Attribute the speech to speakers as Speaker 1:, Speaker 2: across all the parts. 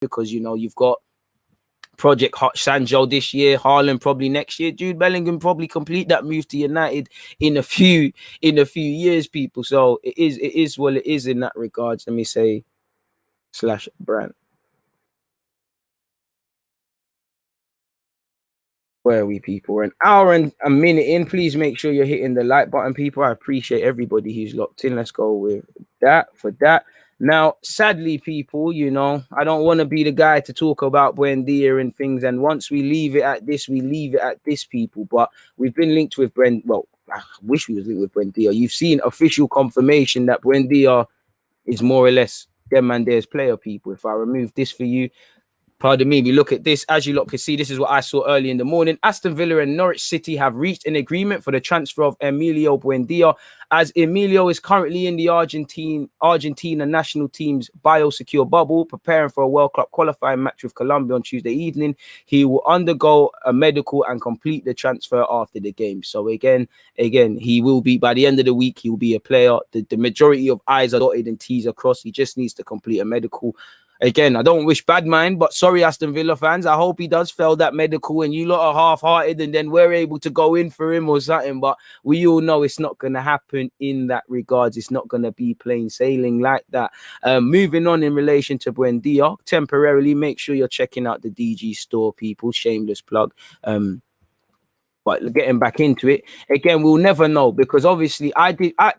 Speaker 1: because, you know, you've got Project Sancho this year, Haaland probably next year, Jude Bellingham probably complete that move to United in a few years, people. So it is what it is in that regards. Let me say /brand. Where are we, people? We're an hour and a minute in. Please make sure you're hitting the like button, people. I appreciate everybody who's locked in. Let's go with that for that. Now, sadly, people, you know, I don't want to be the guy to talk about Buendia and things. And once we leave it at this, we leave it at this, people. But we've been linked with Well, I wish we was linked with Buendia. You've seen official confirmation that Buendia is more or less them man there's player, people. If I remove this for you, pardon me, we look at this. As you lot can see, this is what I saw early in the morning. Aston Villa and Norwich City have reached an agreement for the transfer of Emiliano Buendia, as Emilio is currently in the Argentina national team's biosecure bubble, preparing for a World Cup qualifying match with Colombia on Tuesday evening. He will undergo a medical and complete the transfer after the game. So again, he will be, by the end of the week, he will be a player. The majority of I's are dotted and T's are crossed. He just needs to complete a medical. Again, I don't wish bad mind, but sorry, Aston Villa fans. I hope he does fail that medical and you lot are half-hearted and then we're able to go in for him or something. But we all know it's not going to happen in that regards. It's not going to be plain sailing like that. Moving on in relation to Buendia, temporarily, make sure you're checking out the DG store, people. Shameless plug. But getting back into it, again, we'll never know, because obviously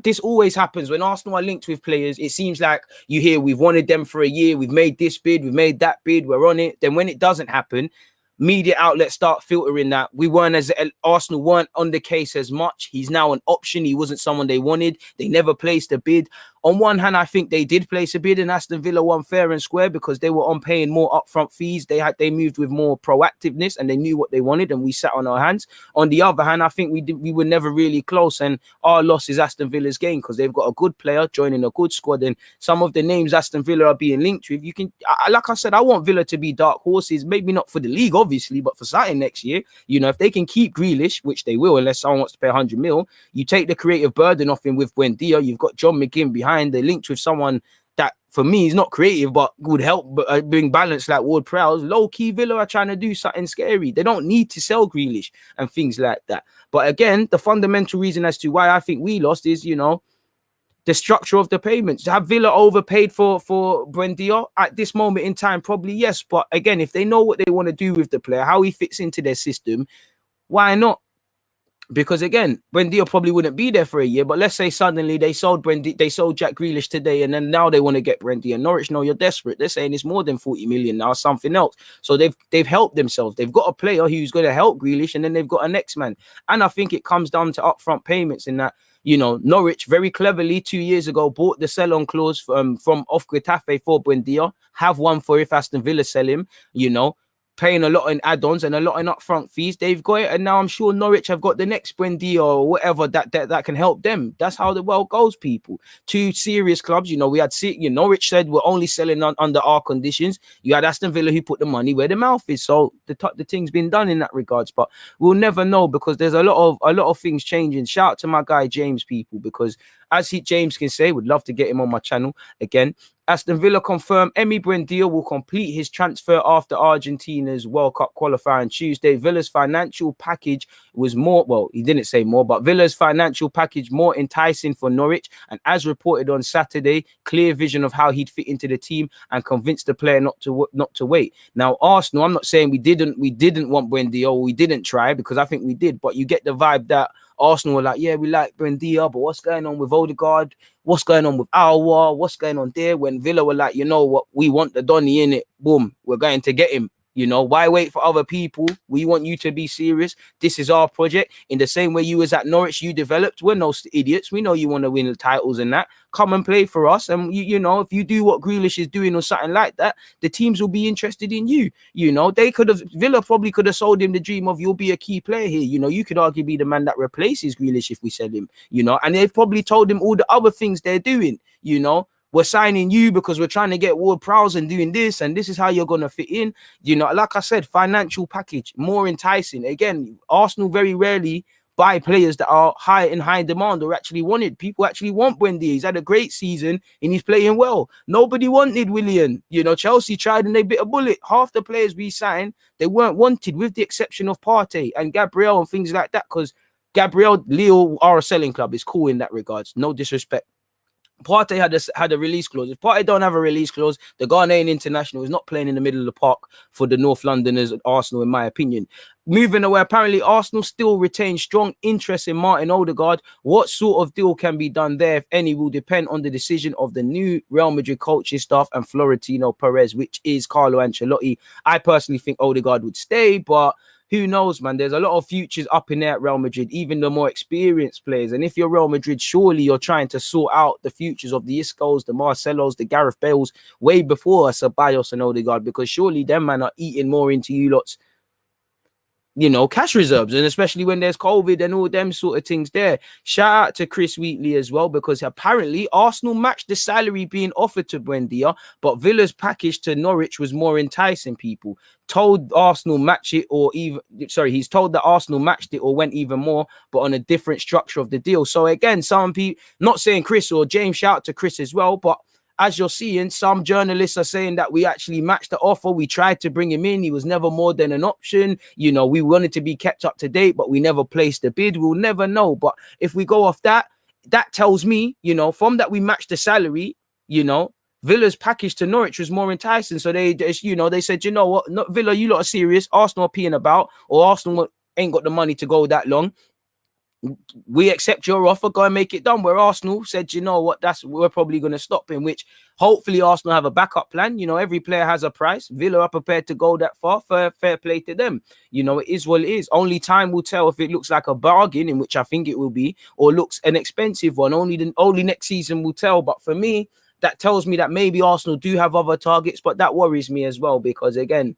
Speaker 1: this always happens when Arsenal are linked with players. It seems like you hear we've wanted them for a year, we've made this bid, we've made that bid, we're on it. Then when it doesn't happen, media outlets start filtering that Arsenal weren't on the case as much. He's now an option. He wasn't someone they wanted. They never placed a bid. On one hand, I think they did place a bid and Aston Villa won fair and square because they were on paying more upfront fees. They moved with more proactiveness and they knew what they wanted, and we sat on our hands. On the other hand, I think we were never really close, and our loss is Aston Villa's gain because they've got a good player joining a good squad, and some of the names Aston Villa are being linked with. You can, like I said, I want Villa to be dark horses, maybe not for the league, obviously, but for something next year. You know, if they can keep Grealish, which they will, unless someone wants to pay 100 mil, you take the creative burden off him with Buendia. You've got John McGinn behind. They're linked with someone that, for me, is not creative, but would help bring balance like Ward-Prowse. Low-key, Villa are trying to do something scary. They don't need to sell Grealish and things like that. But again, the fundamental reason as to why I think we lost is, you know, the structure of the payments. Have Villa overpaid for Buendia at this moment in time? Probably yes. But again, if they know what they want to do with the player, how he fits into their system, why not? Because again, Buendia probably wouldn't be there for a year. But let's say suddenly they sold Jack Grealish today, and then now they want to get Buendia. Norwich know you're desperate. They're saying it's more than 40 million now, something else. So they've helped themselves. They've got a player who's going to help Grealish, and then they've got a next man. And I think it comes down to upfront payments in that. You know, Norwich very cleverly 2 years ago bought the sell-on clause from off Getafe for Buendia, have one for if Aston Villa sell him, you know, paying a lot in add-ons and a lot in upfront fees. They've got it, and now I'm sure Norwich have got the next Buendia or whatever that can help them. That's how the world goes, people. Two serious clubs, you know, we had Norwich said we're only selling under our conditions. You had Aston Villa who put the money where the mouth is. So the thing's been done in that regards, but we'll never know because there's a lot of things changing. Shout out to my guy James, people, because as James can say, would love to get him on my channel again. Aston Villa confirmed Emi Buendia will complete his transfer after Argentina's World Cup qualifying Tuesday. Villa's financial package was more, well, he didn't say more, but Villa's financial package more enticing for Norwich. And as reported on Saturday, clear vision of how he'd fit into the team and convinced the player not to wait. Now, Arsenal, I'm not saying we didn't want Buendia or we didn't try, because I think we did, but you get the vibe that Arsenal were like, yeah, we like Buendia, but what's going on with Ødegaard? What's going on with Aouar? What's going on there? When Villa were like, you know what, we want the Donny in it. Boom, we're going to get him. You know, why wait for other people? We want you to be serious. This is our project. In the same way you was at Norwich, you developed. We're no idiots. We know you want to win the titles and that. Come and play for us. And, you know, if you do what Grealish is doing or something like that, the teams will be interested in you. You know, Villa probably could have sold him the dream of you'll be a key player here. You know, you could argue be the man that replaces Grealish if we sell him, you know, and they've probably told him all the other things they're doing, you know. We're signing you because we're trying to get Ward-Prowse and doing this, and this is how you're going to fit in. You know, like I said, financial package, more enticing. Again, Arsenal very rarely buy players that are in high demand or actually wanted. People actually want Buendia. He's had a great season and he's playing well. Nobody wanted Willian. You know, Chelsea tried and they bit a bullet. Half the players we signed, they weren't wanted, with the exception of Partey and Gabriel and things like that, because Gabriel, Lille are a selling club. It's cool in that regards. No disrespect. Partey had a release clause. If Partey don't have a release clause, the Ghanaian international is not playing in the middle of the park for the North Londoners at Arsenal, in my opinion. Moving away, apparently Arsenal still retain strong interest in Martin Ødegaard. What sort of deal can be done there, if any, will depend on the decision of the new Real Madrid coaching staff and Florentino Perez, which is Carlo Ancelotti. I personally think Ødegaard would stay, but who knows, man? There's a lot of futures up in there at Real Madrid, even the more experienced players. And if you're Real Madrid, surely you're trying to sort out the futures of the Iscos, the Marcelos, the Gareth Bales way before Ceballos and Ødegaard, because surely them man are eating more into you lot's, you know, cash reserves, and especially when there's COVID and all them sort of things there. Shout out to Chris Wheatley as well, because apparently Arsenal matched the salary being offered to Buendia, but Villa's package to Norwich was more enticing. People told Arsenal match it, or even, sorry, he's told that Arsenal matched it or went even more, but on a different structure of the deal. So again, some people, not saying Chris or James, shout out to Chris as well, but as you're seeing, some journalists are saying that we actually matched the offer. We tried to bring him in. He was never more than an option. You know, we wanted to be kept up to date, but we never placed the bid. We'll never know. But if we go off that, that tells me, you know, from that we matched the salary, you know, Villa's package to Norwich was more enticing. So they you know, they said, you know what, not Villa, you lot are serious. Arsenal are peeing about, or Arsenal ain't got the money to go that long. We accept your offer, go and make it done. Where Arsenal said, you know what, we're probably going to stop him, which hopefully Arsenal have a backup plan. You know, every player has a price. Villa are prepared to go that far. Fair play to them. You know, it is what it is. Only time will tell if it looks like a bargain, in which I think it will be, or looks an expensive one. Only next season will tell. But for me, that tells me that maybe Arsenal do have other targets, but that worries me as well, because again,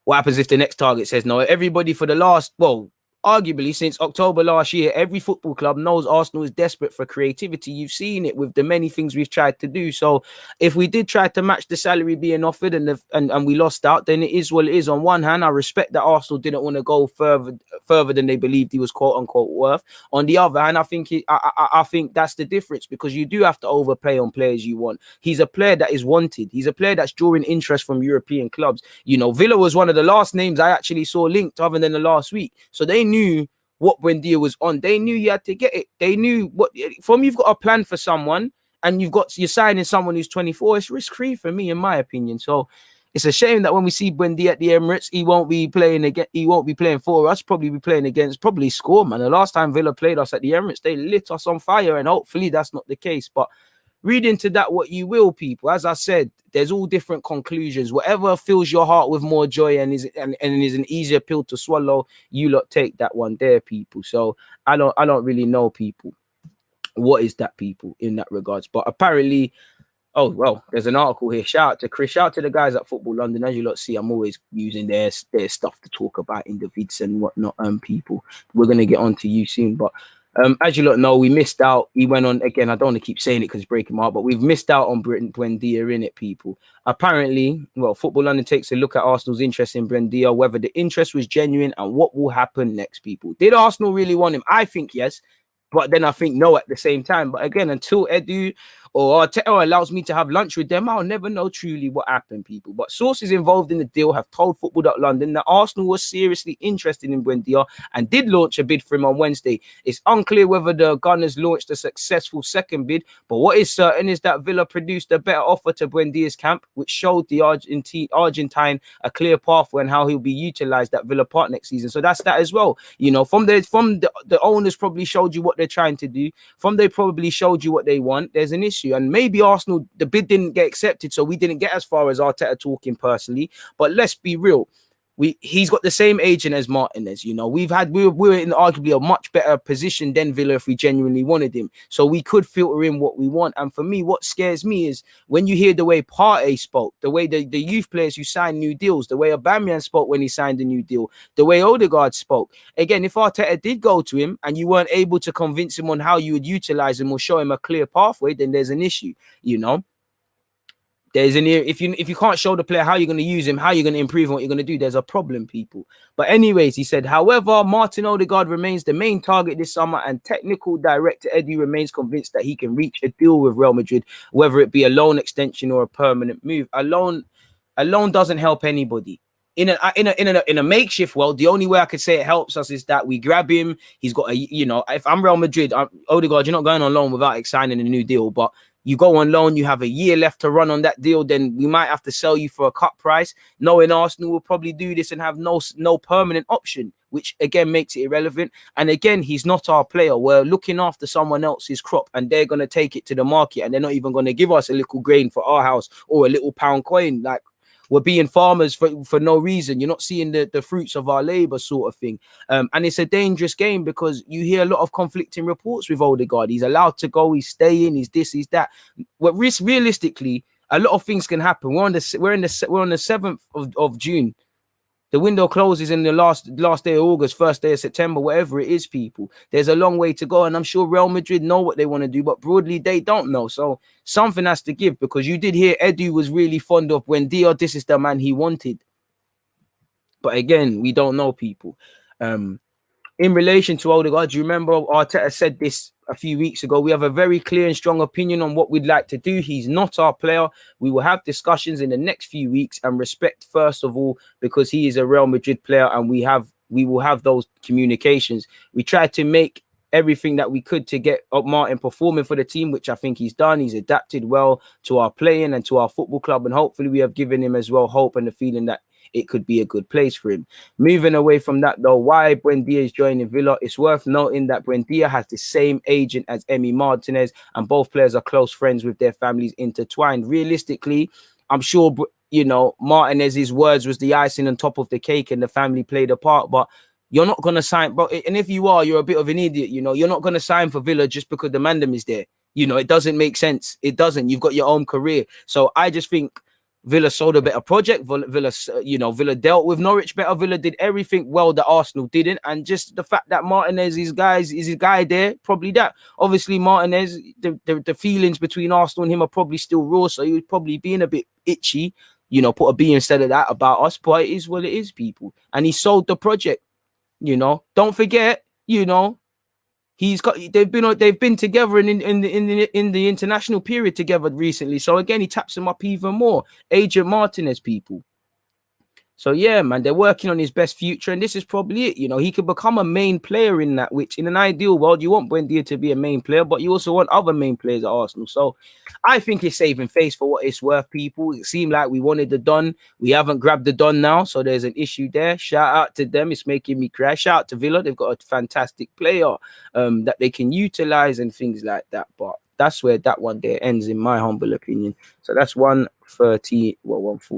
Speaker 1: what happens if the next target says no? Everybody for the last, well, arguably since October last year, every football club knows Arsenal is desperate for creativity. You've seen it with the many things we've tried to do. So if we did try to match the salary being offered and we lost out, then it is what it is. On one hand, I respect that Arsenal didn't want to go further than they believed he was quote unquote worth. On the other hand, I think that's the difference, because you do have to overpay on players you want. He's a player that is wanted. He's a player that's drawing interest from European clubs. You know, Villa was one of the last names I actually saw linked other than the last week. So they knew what Buendia was on. They knew you had to get it. They knew what from you've got a plan for someone and you're signing someone who's 24. It's risk-free for me, in my opinion. So it's a shame that when we see Buendia at the Emirates, he won't be playing again. He won't be playing for us. Probably be playing against, probably score, man. The last time Villa played us at the Emirates, they lit us on fire, and hopefully that's not the case. But read into that what you will, people. As I said, there's all different conclusions. Whatever fills your heart with more joy and is an easier pill to swallow, you lot take that one there, people. So I don't really know, people. What is that, people, in that regards? But apparently, oh well, there's an article here. Shout out to Chris. Shout out to the guys at Football London. As you lot see, I'm always using their stuff to talk about in the vids and whatnot. People, we're gonna get on to you soon, but. As you lot know, we missed out. He went on again. I don't want to keep saying it because it's breaking my heart, but we've missed out on Buendia in it, people. Apparently, well, Football London takes a look at Arsenal's interest in Buendia, whether the interest was genuine and what will happen next, people. Did Arsenal really want him? I think yes, but then I think no at the same time. But again, until Edu or Arteta allows me to have lunch with them, I'll never know truly what happened, people. But sources involved in the deal have told Football.London that Arsenal was seriously interested in Buendia and did launch a bid for him on Wednesday. It's unclear whether the Gunners launched a successful second bid, but what is certain is that Villa produced a better offer to Buendia's camp, which showed the Argentine a clear pathway and how he'll be utilised at Villa Park next season. So that's that as well. You know, from the owners probably showed you what they're trying to do. They probably showed you what they want. There's an issue. And maybe Arsenal, the bid didn't get accepted, so we didn't get as far as Arteta talking personally. But let's be real. He's got the same agent as Martinez. You know, we were in arguably a much better position than Villa if we genuinely wanted him. So we could filter in what we want. And for me, what scares me is when you hear the way Partey spoke, the way the youth players who signed new deals, the way Aubameyang spoke when he signed a new deal, the way Ødegaard spoke. Again, if Arteta did go to him and you weren't able to convince him on how you would utilize him or show him a clear pathway, then there's an issue, you know. There's an if you can't show the player how you're going to use him, how you're going to improve on what you're going to do, there's a problem, people. But anyways, he said, however, Martin Ødegaard remains the main target this summer, and technical director Eddie remains convinced that he can reach a deal with Real Madrid, whether it be a loan extension or a permanent move. A loan doesn't help anybody. In a makeshift world, the only way I could say it helps us is that we grab him. He's got if I'm Real Madrid, Ødegaard, you're not going on loan without signing a new deal, but you go on loan, you have a year left to run on that deal, then we might have to sell you for a cut price, knowing Arsenal will probably do this and have no permanent option, which again makes it irrelevant. And again, he's not our player. We're looking after someone else's crop, and they're going to take it to the market, and they're not even going to give us a little grain for our house or a little pound coin. Like, we're being farmers for no reason. You're not seeing the fruits of our labor, sort of thing. And it's a dangerous game because you hear a lot of conflicting reports with Ødegaard. He's allowed to go, he's staying, he's this, he's that. Well, realistically, a lot of things can happen. We're on the 7th of June. The window closes in the last day of August, first day of September, whatever it is, people. There's a long way to go, and I'm sure Real Madrid know what they want to do, but broadly, they don't know. So something has to give, because you did hear Edu was really fond of Buendia. This is the man he wanted. But again, we don't know, people. In relation to Ødegaard, do you remember Arteta said this a few weeks ago? We have a very clear and strong opinion on what we'd like to do. He's not our player. We will have discussions in the next few weeks, and respect first of all, because he is a Real Madrid player, and we will have those communications. We tried to make everything that we could to get Martin performing for the team, which I think he's done. He's adapted well to our playing and to our football club, and hopefully we have given him as well hope and the feeling that it could be a good place for him. Moving away from that, though, why Buendia is joining Villa, it's worth noting that Buendia has the same agent as Emi Martinez, and both players are close friends with their families intertwined. Realistically, I'm sure, Martinez's words was the icing on top of the cake, and the family played a part, but you're not going to sign, bro. And if you are, you're a bit of an idiot, You're not going to sign for Villa just because the Mandem is there. It doesn't make sense. It doesn't. You've got your own career. So I just think Villa sold a better project. Villa dealt with Norwich better. Villa did everything well that Arsenal didn't. And just the fact that Martinez is his guy there, probably that. Obviously, Martinez, the feelings between Arsenal and him are probably still raw. So he was probably being a bit itchy, put a B instead of that about us. But it is what it is, people. And he sold the project, Don't forget, they've been together in the international period together recently. So again, he taps him up even more. Agent Martinez, people. So yeah, man, they're working on his best future, and this is probably it. He could become a main player in that, which in an ideal world, you want Buendia to be a main player, but you also want other main players at Arsenal. So I think it's saving face for what it's worth, people. It seemed like we wanted the Don. We haven't grabbed the Don now, so there's an issue there. Shout out to them. It's making me cry. Shout out to Villa. They've got a fantastic player that they can utilize and things like that. But that's where that one there ends, in my humble opinion. So that's 140.